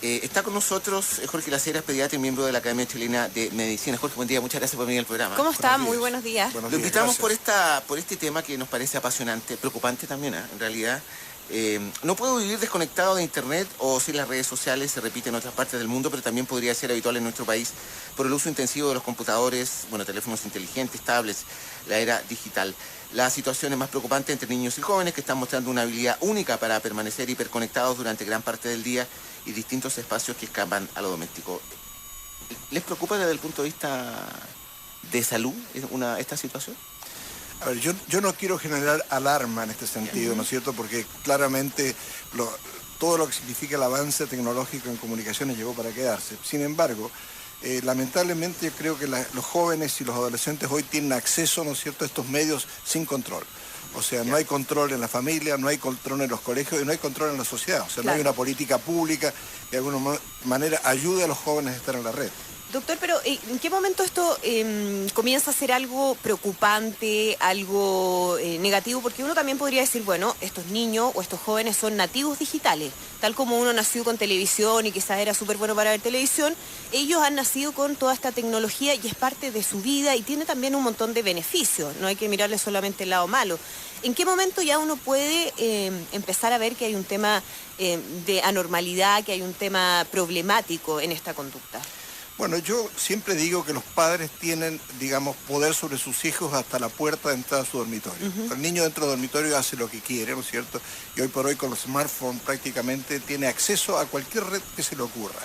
Está con nosotros Jorge Laceras, pediatra y miembro de la Academia Chilena de Medicina. Jorge, buen día, muchas gracias por venir al programa. ¿Cómo está? Muy buenos días. Lo invitamos por este tema que nos parece apasionante, preocupante también, en realidad. No puedo vivir desconectado de internet o si las redes sociales se repiten en otras partes del mundo, pero también podría ser habitual en nuestro país por el uso intensivo de los computadores, teléfonos inteligentes, tablets, la era digital. La situación es más preocupante entre niños y jóvenes que están mostrando una habilidad única para permanecer hiperconectados durante gran parte del día y distintos espacios que escapan a lo doméstico. ¿Les preocupa desde el punto de vista de salud esta situación? A ver, yo no quiero generar alarma en este sentido, ¿no es cierto? Porque claramente todo lo que significa el avance tecnológico en comunicaciones llegó para quedarse. Sin embargo, lamentablemente yo creo que los jóvenes y los adolescentes hoy tienen acceso, ¿no es cierto?, a estos medios sin control. O sea, no hay control en la familia, no hay control en los colegios y no hay control en la sociedad. O sea, no hay una política pública que de alguna manera ayude a los jóvenes a estar en la red. Doctor, pero ¿en qué momento esto comienza a ser algo preocupante, algo negativo? Porque uno también podría decir, bueno, estos niños o estos jóvenes son nativos digitales. Tal como uno nació con televisión y quizás era súper bueno para ver televisión, ellos han nacido con toda esta tecnología y es parte de su vida y tiene también un montón de beneficios. No hay que mirarle solamente el lado malo. ¿En qué momento ya uno puede empezar a ver que hay un tema de anormalidad, que hay un tema problemático en esta conducta? Bueno, yo siempre digo que los padres tienen, digamos, poder sobre sus hijos hasta la puerta de entrada a su dormitorio. El niño dentro del dormitorio hace lo que quiere, ¿no es cierto? Y hoy por hoy con los smartphones prácticamente tiene acceso a cualquier red que se le ocurra.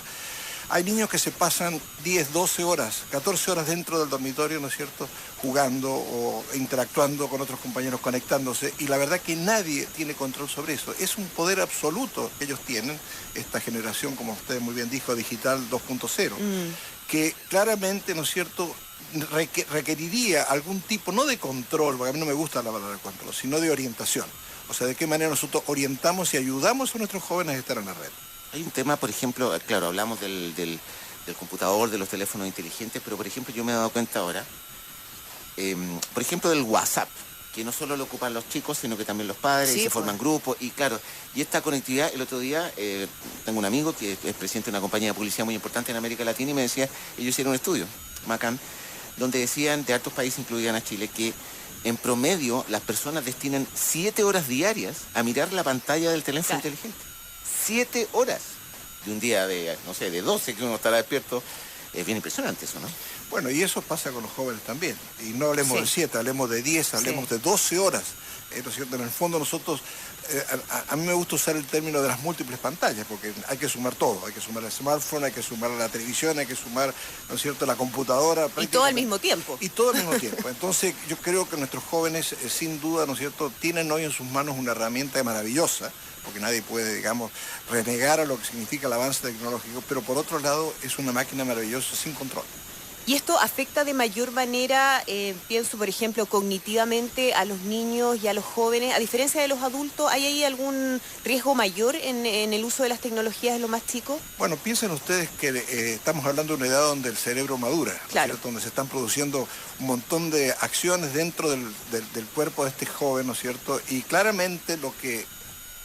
Hay niños que se pasan 10, 12 horas, 14 horas dentro del dormitorio, ¿no es cierto?, jugando o interactuando con otros compañeros, conectándose, y la verdad que nadie tiene control sobre eso. Es un poder absoluto que ellos tienen, esta generación, como usted muy bien dijo, digital 2.0, que claramente, ¿no es cierto?, requeriría algún tipo, no de control, porque a mí no me gusta la palabra control, sino de orientación. O sea, de qué manera nosotros orientamos y ayudamos a nuestros jóvenes a estar en la red. Hay un tema, por ejemplo, claro, hablamos del computador, de los teléfonos inteligentes, pero por ejemplo yo me he dado cuenta ahora, por ejemplo del WhatsApp, que no solo lo ocupan los chicos, sino que también los padres, y se forman grupos, y claro, y esta conectividad, el otro día tengo un amigo que es presidente de una compañía de publicidad muy importante en América Latina y me decía, ellos hicieron un estudio, Macan, donde decían, de hartos países incluían a Chile, que en promedio las personas destinan 7 horas diarias a mirar la pantalla del teléfono inteligente. 7 horas de un día de, no sé, de 12 que uno estará despierto. Es bien impresionante eso, ¿no? Bueno, y eso pasa con los jóvenes también. Y no hablemos de 7, hablemos de 10, hablemos de 12 horas. ¿No es cierto? En el fondo nosotros, a mí me gusta usar el término de las múltiples pantallas, porque hay que sumar todo. Hay que sumar el smartphone, hay que sumar la televisión, hay que sumar, ¿no es cierto?, la computadora. Y todo al mismo tiempo. Y todo al mismo tiempo. Entonces yo creo que nuestros jóvenes, sin duda, ¿no es cierto?, tienen hoy en sus manos una herramienta maravillosa, porque nadie puede, digamos, renegar a lo que significa el avance tecnológico, pero por otro lado es una máquina maravillosa sin control. ¿Y esto afecta de mayor manera, pienso por ejemplo, cognitivamente a los niños y a los jóvenes? A diferencia de los adultos, ¿hay ahí algún riesgo mayor en el uso de las tecnologías de los más chicos? Bueno, piensen ustedes que estamos hablando de una edad donde el cerebro madura, ¿no es cierto? Donde se están produciendo un montón de acciones dentro del cuerpo de este joven, ¿no es cierto? Y claramente lo que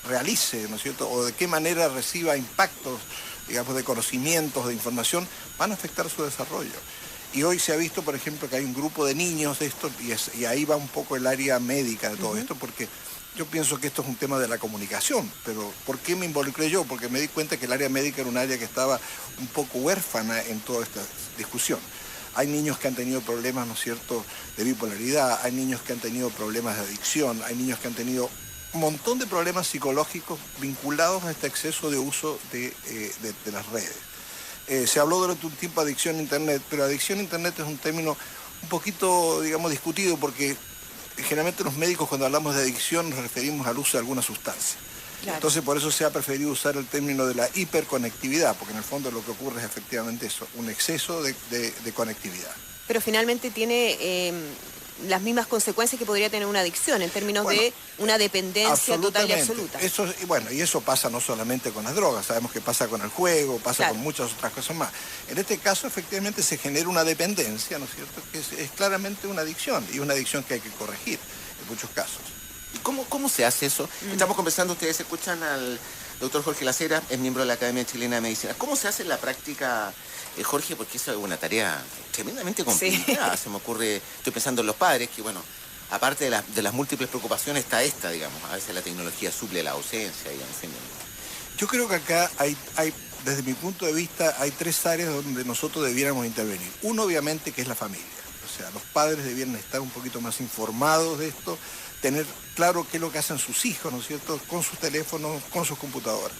realice, ¿no es cierto?, o de qué manera reciba impactos, digamos, de conocimientos, de información, van a afectar su desarrollo. Y hoy se ha visto, por ejemplo, que hay un grupo de niños de esto, y ahí va un poco el área médica de todo esto, porque yo pienso que esto es un tema de la comunicación, pero ¿por qué me involucré yo? Porque me di cuenta que el área médica era un área que estaba un poco huérfana en toda esta discusión. Hay niños que han tenido problemas, ¿no es cierto?, de bipolaridad, hay niños que han tenido problemas de adicción, hay niños que han tenido un montón de problemas psicológicos vinculados a este exceso de uso de las redes. Se habló durante un tiempo de adicción a Internet, pero adicción a Internet es un término un poquito, digamos, discutido, porque generalmente los médicos cuando hablamos de adicción nos referimos al uso de alguna sustancia. Claro. Entonces por eso se ha preferido usar el término de la hiperconectividad, porque en el fondo lo que ocurre es efectivamente eso, un exceso de conectividad. Pero finalmente tiene las mismas consecuencias que podría tener una adicción en términos de una dependencia total y absoluta. Y eso pasa no solamente con las drogas, sabemos que pasa con el juego, pasa con muchas otras cosas más. En este caso efectivamente se genera una dependencia, ¿no es cierto?, que es claramente una adicción, y una adicción que hay que corregir en muchos casos. ¿Y cómo se hace eso? Estamos conversando, ustedes escuchan Doctor Jorge Lacera es miembro de la Academia Chilena de Medicina. ¿Cómo se hace en la práctica, Jorge? Porque eso es una tarea tremendamente complicada. Sí. Se me ocurre, estoy pensando en los padres, que bueno, aparte de las múltiples preocupaciones está esta, digamos. A veces la tecnología suple la ausencia, digamos. Yo creo que acá hay, desde mi punto de vista, hay 3 áreas donde nosotros debiéramos intervenir. Uno, obviamente, que es la familia. O sea, los padres debieran estar un poquito más informados de esto, tener claro qué es lo que hacen sus hijos, ¿no es cierto?, con sus teléfonos, con sus computadoras.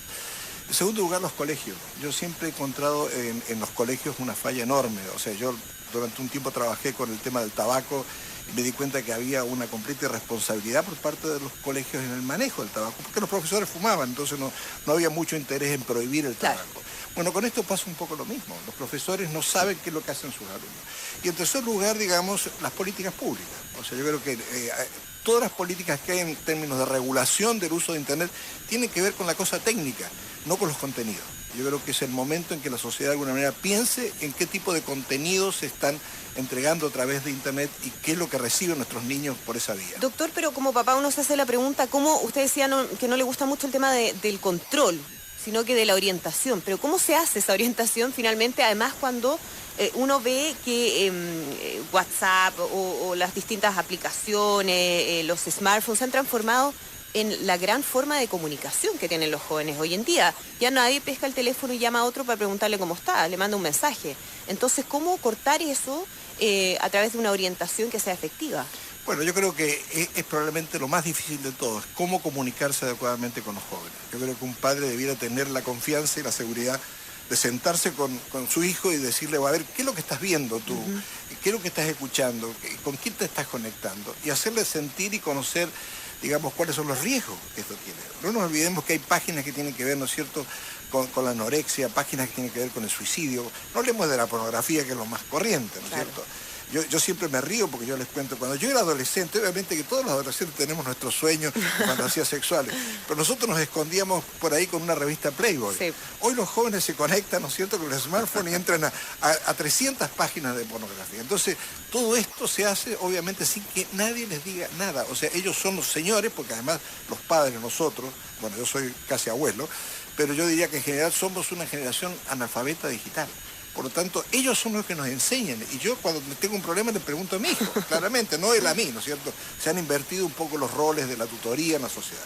En segundo lugar, los colegios. Yo siempre he encontrado en los colegios una falla enorme. O sea, yo durante un tiempo trabajé con el tema del tabaco y me di cuenta que había una completa irresponsabilidad por parte de los colegios en el manejo del tabaco, porque los profesores fumaban, entonces no había mucho interés en prohibir el tabaco. Claro. Bueno, con esto pasa un poco lo mismo. Los profesores no saben qué es lo que hacen sus alumnos. Y en tercer lugar, digamos, las políticas públicas. O sea, yo creo que todas las políticas que hay en términos de regulación del uso de Internet tienen que ver con la cosa técnica, no con los contenidos. Yo creo que es el momento en que la sociedad de alguna manera piense en qué tipo de contenidos se están entregando a través de Internet y qué es lo que reciben nuestros niños por esa vía. Doctor, pero como papá uno se hace la pregunta, ¿cómo usted decía que no le gusta mucho el tema del control, sino que de la orientación? Pero ¿cómo se hace esa orientación finalmente, además cuando uno ve que WhatsApp o las distintas aplicaciones, los smartphones se han transformado en la gran forma de comunicación que tienen los jóvenes hoy en día? Ya nadie pesca el teléfono y llama a otro para preguntarle cómo está, le manda un mensaje. Entonces, ¿cómo cortar eso a través de una orientación que sea efectiva? Bueno, yo creo que es probablemente lo más difícil de todo, es cómo comunicarse adecuadamente con los jóvenes. Yo creo que un padre debiera tener la confianza y la seguridad de sentarse con su hijo y decirle, a ver, ¿qué es lo que estás viendo tú? ¿Qué es lo que estás escuchando? ¿Con quién te estás conectando? Y hacerle sentir y conocer, digamos, cuáles son los riesgos que esto tiene. No nos olvidemos que hay páginas que tienen que ver, ¿no es cierto?, con la anorexia, páginas que tienen que ver con el suicidio. No hablemos de la pornografía, que es lo más corriente, ¿no es cierto? Yo siempre me río porque yo les cuento, cuando yo era adolescente, obviamente que todos los adolescentes tenemos nuestros sueños y fantasías sexuales, pero nosotros nos escondíamos por ahí con una revista Playboy. Sí. Hoy los jóvenes se conectan, ¿no es cierto?, con el smartphone y entran a 300 páginas de pornografía. Entonces, todo esto se hace, obviamente, sin que nadie les diga nada. O sea, ellos son los señores, porque además los padres, nosotros, bueno, yo soy casi abuelo, pero yo diría que en general somos una generación analfabeta digital. Por lo tanto, ellos son los que nos enseñan. Y yo cuando tengo un problema le pregunto a mi hijo, claramente, no él a mí, ¿no es cierto? Se han invertido un poco los roles de la tutoría en la sociedad.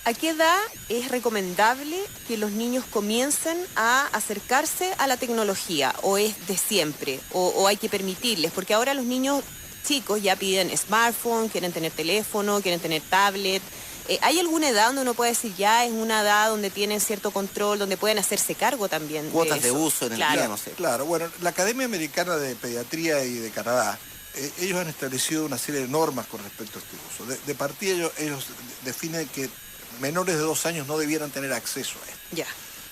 ¿A qué edad es recomendable que los niños comiencen a acercarse a la tecnología? ¿O es de siempre? ¿O hay que permitirles? Porque ahora los niños chicos ya piden smartphone, quieren tener teléfono, quieren tener tablet. ¿Hay alguna edad donde uno puede decir ya es una edad donde tienen cierto control, donde pueden hacerse cargo también? Cuotas de uso en el día, no sé. Claro, bueno, la Academia Americana de Pediatría y de Canadá, ellos han establecido una serie de normas con respecto a este uso. De partida ellos definen que menores de 2 años no debieran tener acceso a esto. Ya.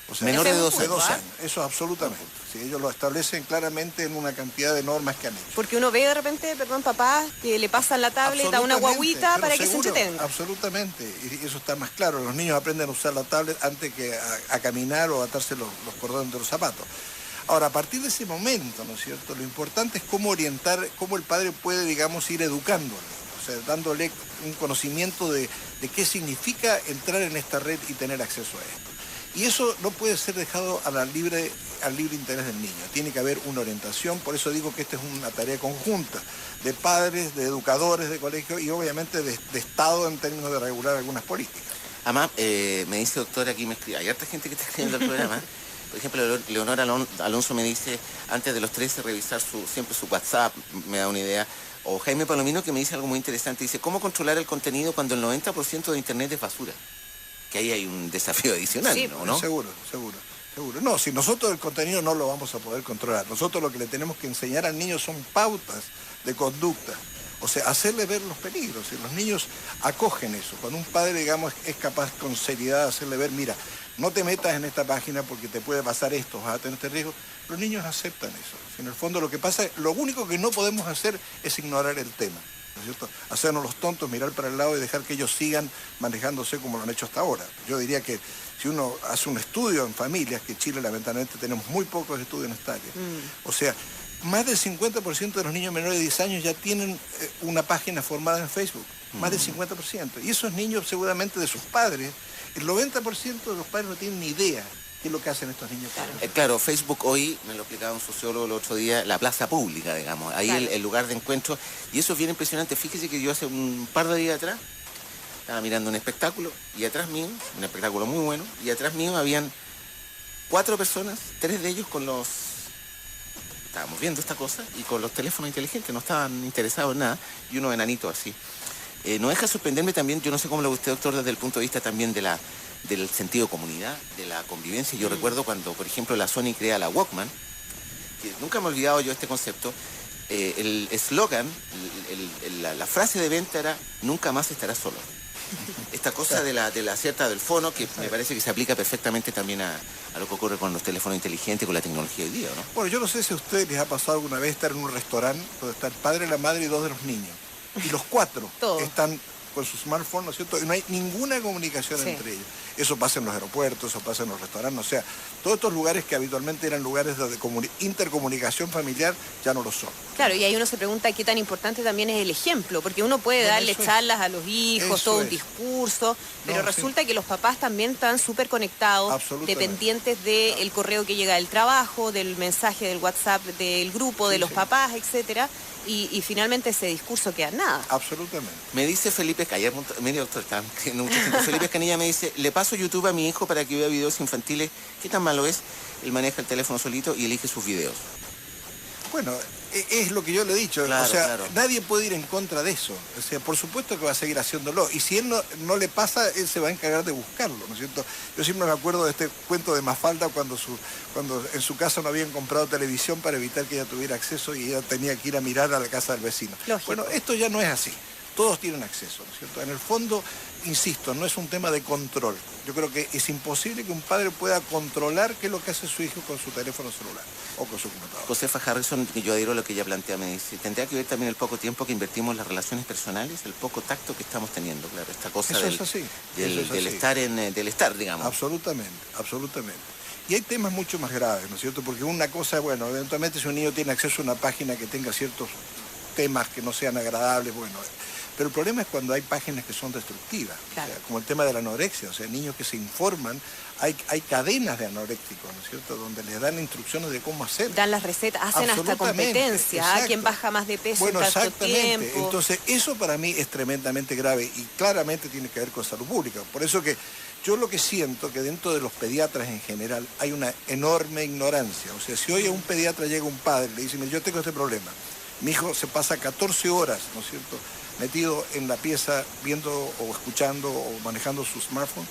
O sea, menores de 2 años, eso absolutamente. Sí, ellos lo establecen claramente en una cantidad de normas que han hecho. Porque uno ve de repente, perdón, papás, que le pasan la tablet a una guaguita para que se entretenga. Absolutamente, y eso está más claro. Los niños aprenden a usar la tablet antes que a caminar o a atarse los cordones de los zapatos. Ahora, a partir de ese momento, ¿no es cierto?, lo importante es cómo orientar, cómo el padre puede, digamos, ir educándolo. O sea, dándole un conocimiento de qué significa entrar en esta red y tener acceso a esto. Y eso no puede ser dejado al libre interés del niño. Tiene que haber una orientación, por eso digo que esta es una tarea conjunta de padres, de educadores de colegio y obviamente de Estado en términos de regular algunas políticas. Además, me dice, doctor, aquí me escribe, hay harta gente que está escribiendo el programa. Por ejemplo, Leonora Alonso me dice, antes de los 13, revisar siempre su WhatsApp, me da una idea. O Jaime Palomino, que me dice algo muy interesante, dice, ¿cómo controlar el contenido cuando el 90% de Internet es basura? Que ahí hay un desafío adicional, sí, ¿no? Seguro. No, si nosotros el contenido no lo vamos a poder controlar. Nosotros lo que le tenemos que enseñar al niño son pautas de conducta. O sea, hacerle ver los peligros. Y los niños acogen eso. Cuando un padre, digamos, es capaz con seriedad de hacerle ver, mira, no te metas en esta página porque te puede pasar esto, vas a tener este riesgo. Los niños aceptan eso. En el fondo lo que pasa, lo único que no podemos hacer es ignorar el tema. ¿No es cierto? Hacernos los tontos, mirar para el lado y dejar que ellos sigan manejándose como lo han hecho hasta ahora. Yo diría que si uno hace un estudio en familias, que en Chile lamentablemente tenemos muy pocos estudios en esta área, o sea, más del 50% de los niños menores de 10 años ya tienen una página formada en Facebook, más del 50%. Y esos niños seguramente de sus padres El 90% de los padres no tienen ni idea qué es lo que hacen estos niños. Claro, Facebook hoy, me lo explicaba un sociólogo el otro día, la plaza pública, digamos, ahí el lugar de encuentro, y eso es bien impresionante. Fíjese que yo hace un par de días atrás estaba mirando un espectáculo, y atrás mío, un espectáculo muy bueno, y atrás mío habían 4 personas, 3 de ellos estábamos viendo esta cosa, y con los teléfonos inteligentes, no estaban interesados en nada, y uno enanito así. No deja sorprenderme también, yo no sé cómo lo ve usted, doctor, desde el punto de vista también del sentido de comunidad, de la convivencia. Yo recuerdo cuando, por ejemplo, la Sony crea la Walkman, que nunca me he olvidado yo este concepto, el eslogan, la frase de venta era "nunca más estarás solo". Esta cosa de la cierta del fono, que me parece que se aplica perfectamente también a lo que ocurre con los teléfonos inteligentes, con la tecnología hoy día, ¿no? Bueno, yo no sé si a ustedes les ha pasado alguna vez estar en un restaurante donde está el padre, la madre y 2 de los niños. Y los 4 están con su smartphone, ¿no es cierto? Y no hay ninguna comunicación entre ellos. Eso pasa en los aeropuertos, eso pasa en los restaurantes, o sea, todos estos lugares que habitualmente eran lugares de intercomunicación familiar, ya no lo son. Claro, y ahí uno se pregunta qué tan importante también es el ejemplo, porque uno puede darle charlas a los hijos, todo un discurso, pero resulta que los papás también están súper conectados, dependientes del correo que llega del trabajo, del mensaje del WhatsApp del grupo, de los papás, etcétera. Y finalmente ese discurso queda en nada. Absolutamente. Me dice Felipe Escanilla, Felipe Escanilla me dice, le paso YouTube a mi hijo para que vea videos infantiles. ¿Qué tan malo es? Él maneja el teléfono solito y elige sus videos. Bueno, es lo que yo le he dicho, claro, o sea, nadie puede ir en contra de eso, o sea, por supuesto que va a seguir haciéndolo, y si él no le pasa, él se va a encargar de buscarlo, ¿no es cierto? Yo siempre me acuerdo de este cuento de Mafalda cuando en su casa no habían comprado televisión para evitar que ella tuviera acceso y ella tenía que ir a mirar a la casa del vecino. Lógico. Bueno, esto ya no es así. Todos tienen acceso, ¿no es cierto? En el fondo, insisto, no es un tema de control. Yo creo que es imposible que un padre pueda controlar qué es lo que hace su hijo con su teléfono celular o con su computadora. Josefa Harrison, que yo adhiero a lo que ella plantea, me dice, tendría que ver también el poco tiempo que invertimos en las relaciones personales, el poco tacto que estamos teniendo, claro, esta cosa del estar, digamos. Absolutamente, absolutamente. Y hay temas mucho más graves, ¿no es cierto? Porque una cosa, bueno, eventualmente si un niño tiene acceso a una página que tenga ciertos temas que no sean agradables, bueno, pero el problema es cuando hay páginas que son destructivas, claro. O sea, como el tema de la anorexia, o sea, niños que se informan, hay cadenas de anorécticos, ¿no es cierto?, donde les dan instrucciones de cómo hacer. Dan las recetas, hacen hasta competencia, quién baja más de peso en tanto tiempo. Entonces eso para mí es tremendamente grave y claramente tiene que ver con salud pública. Por eso que yo lo que siento que dentro de los pediatras en general hay una enorme ignorancia. O sea, si hoy a un pediatra llega un padre y le dice, yo tengo este problema, mi hijo se pasa 14 horas, ¿no es cierto?, metido en la pieza viendo o escuchando o manejando su smartphone,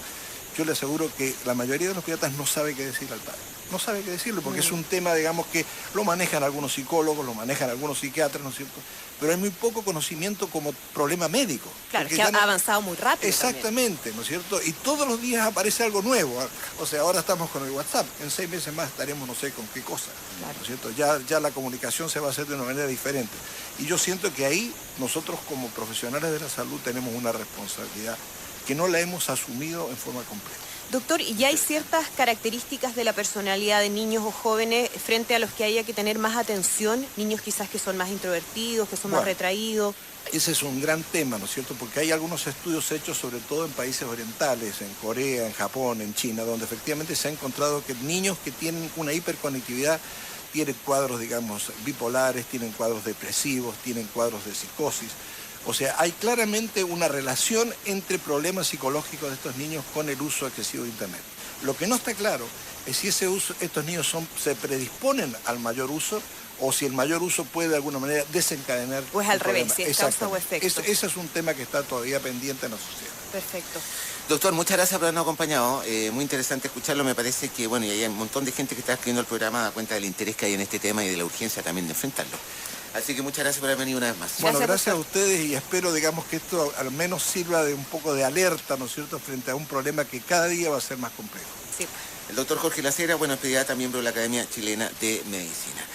yo le aseguro que la mayoría de los pediatras no sabe qué decir al padre. No sabe qué decirle porque es un tema, digamos, que lo manejan algunos psicólogos, lo manejan algunos psiquiatras, ¿no es cierto? Pero hay muy poco conocimiento como problema médico. Claro, que ha avanzado muy rápido. Exactamente, también. ¿no es cierto? Y todos los días aparece algo nuevo. O sea, ahora estamos con el WhatsApp, en 6 meses más estaremos no sé con qué cosa, claro. ¿No es cierto? Ya la comunicación se va a hacer de una manera diferente. Y yo siento que ahí nosotros como profesionales de la salud tenemos una responsabilidad que no la hemos asumido en forma completa. Doctor, ¿y hay ciertas características de la personalidad de niños o jóvenes frente a los que haya que tener más atención? Niños quizás que son más introvertidos, que son más retraídos. Ese es un gran tema, ¿no es cierto? Porque hay algunos estudios hechos sobre todo en países orientales, en Corea, en Japón, en China, donde efectivamente se ha encontrado que niños que tienen una hiperconectividad tienen cuadros, digamos, bipolares, tienen cuadros depresivos, tienen cuadros de psicosis. O sea, hay claramente una relación entre problemas psicológicos de estos niños con el uso excesivo de Internet. Lo que no está claro es si estos niños se predisponen al mayor uso o si el mayor uso puede de alguna manera desencadenar. Pues al revés, si es causa o efecto. Ese es un tema que está todavía pendiente en la sociedad. Perfecto. Doctor, muchas gracias por habernos acompañado. Muy interesante escucharlo. Me parece que, bueno, y hay un montón de gente que está escribiendo el programa a cuenta del interés que hay en este tema y de la urgencia también de enfrentarlo. Así que muchas gracias por haber venido una vez más. Bueno, gracias a ustedes y espero, digamos, que esto al menos sirva de un poco de alerta, ¿no es cierto?, frente a un problema que cada día va a ser más complejo. Sí. El doctor Jorge Lacera, bueno, es pediatra, miembro de la Academia Chilena de Medicina.